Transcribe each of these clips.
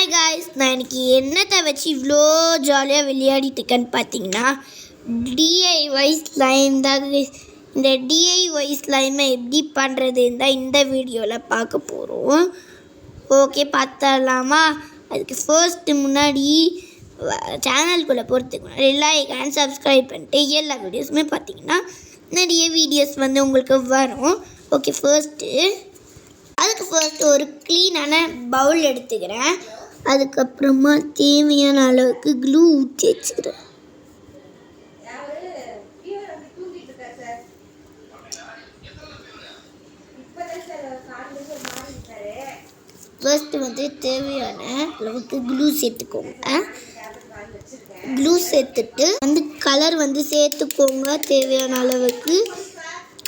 Hi guys, நான் இன்றைக்கி என்னத்தை வச்சு இவ்வளோ ஜாலியாக விளையாடிட்டு இருக்கேன்னு பார்த்தீங்கன்னா டிஐஒய் ஸ்லைம் தான். இந்த டிஐஒய் ஸ்லைமை எப்படி பண்ணுறதுன்னு தான் இந்த வீடியோவில் பார்க்க போகிறோம். ஓகே, பார்த்துடலாமா? அதுக்கு ஃபர்ஸ்ட்டு முன்னாடி சேனலுக்குள்ளே போகிறதுக்கு முன்னாடி லைக் அண்ட் சப்ஸ்கிரைப் பண்ணிட்டு எல்லா வீடியோஸுமே பார்த்தீங்கன்னா நிறைய வீடியோஸ் உங்களுக்கு வரும். ஓகே, அதுக்கு ஃபர்ஸ்ட்டு ஒரு க்ளீனான பவுல் எடுத்துக்கிறேன். அதுக்கப்புறமா தேவையான அளவுக்கு க்ளூ ஊற்றி வச்சுக்கிறேன். ஃபர்ஸ்ட்டு தேவையான அளவுக்கு க்ளூ சேர்த்துக்கோங்க. க்ளூ சேர்த்துட்டு கலர் சேர்த்துக்கோங்க. தேவையான அளவுக்கு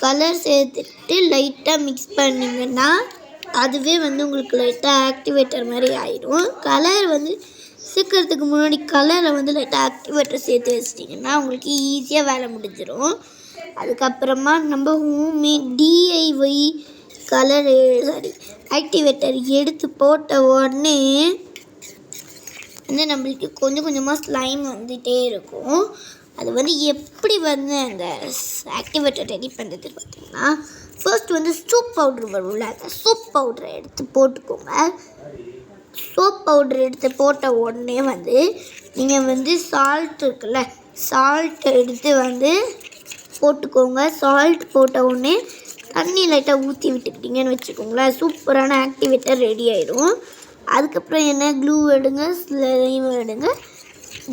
கலர் சேர்த்துட்டு லைட்டாக மிக்ஸ் பண்ணிங்கன்னா அதுவே உங்களுக்கு லைட்டாக ஆக்டிவேட்டர் மாதிரி ஆயிடும். கலர் சீக்கிரத்துக்கு முன்னாடி கலரை லைட்டாக ஆக்டிவேட்டர் சேர்த்து வச்சிட்டிங்கன்னா உங்களுக்கு ஈஸியாக வேலை முடிஞ்சிடும். அதுக்கப்புறமா நம்ம ஹோம்மேட் டிஐஒய் ஆக்டிவேட்டர் எடுத்து போட்ட உடனே நம்மளுக்கு கொஞ்சம் கொஞ்சமாக ஸ்லைம் வந்துகிட்டே இருக்கும். அது எப்படி அந்த ஆக்டிவேட்டர் ரெடி பண்ணுறது பார்த்தீங்கன்னா ஃபர்ஸ்ட் சோப் பவுட்ரு வரும்ல, அந்த சோப் பவுட்ரை எடுத்து போட்டுக்கோங்க. சோப் பவுட்ரு எடுத்து போட்ட உடனே நீங்கள் சால்ட் இருக்குல்ல, சால்ட் எடுத்து போட்டுக்கோங்க. சால்ட் போட்ட உடனே தண்ணி லைட்டாக ஊற்றி விட்டுக்கிட்டிங்கன்னு வச்சுக்கோங்களேன், சூப்பரான ஆக்டிவேட்டர் ரெடி ஆகிடும். அதுக்கப்புறம் என்ன, க்ளூ எடுங்க, ஸ்லைம் எடுங்க,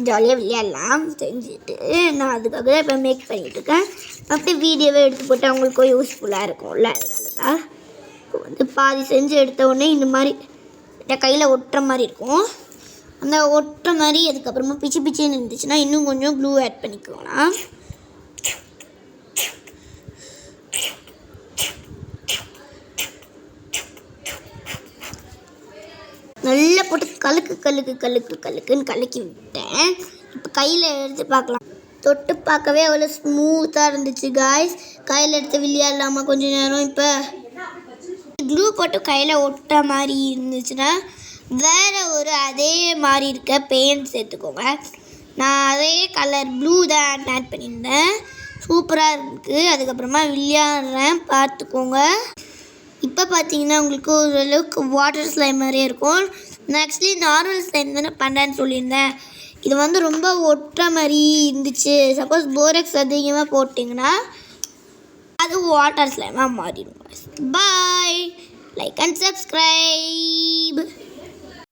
ஜாலியாக விளையாடலாம். செஞ்சுட்டு நான் அதுக்காக தான் இப்போ மேக் பண்ணிகிட்ருக்கேன். அப்படியே வீடியோவே எடுத்து போட்டு அவங்களுக்கும் யூஸ்ஃபுல்லாக இருக்கும்ல, அதனால தான். இப்போ பாதி செஞ்சு எடுத்த உடனே இந்த மாதிரி கையில் ஒட்டுற மாதிரி இருக்கும். அந்த ஒட்டுற மாதிரி அதுக்கப்புறமா பிச்சு பிச்சுன்னு இருந்துச்சுன்னா இன்னும் கொஞ்சம் க்ளூ ஆட் பண்ணிக்கலாம். நல்லா போட்டு கலுக்குன்னு கலக்கி விட்டேன். இப்போ கையில் எடுத்து பார்க்கலாம். தொட்டு பார்க்கவே அவ்வளோ ஸ்மூத்தாக இருந்துச்சு காய்ஸ். கையில் எடுத்து விளையாடலாமா கொஞ்சம் நேரம்? இப்போ க்ளூ போட்டு கையில் ஒட்ட மாதிரி இருந்துச்சுன்னா வேறு ஒரு அதே மாதிரி இருக்க பெயிண்ட் சேர்த்துக்கோங்க. நான் அதே கலர் ப்ளூ தான் ஆட் பண்ணியிருந்தேன். சூப்பராக இருக்குது. அதுக்கப்புறமா விளையாடுறேன், பார்த்துக்கோங்க. இப்போ பார்த்தீங்கன்னா உங்களுக்கு ஓரளவுக்கு வாட்டர் ஸ்லைம் மாதிரியே இருக்கும். நான் ஆக்சுவலி நார்மல் ஸ்லைம் தானே பண்ணுறேன்னு சொல்லியிருந்தேன். இது ரொம்ப ஒட்டுற மாதிரி இருந்துச்சு. சப்போஸ் போரெக்ஸ் அதிகமாக போட்டிங்கன்னா அது வாட்டர் ஸ்லைமாக மாறிடும். பாய், லைக் அண்ட் சப்ஸ்கிரைப்.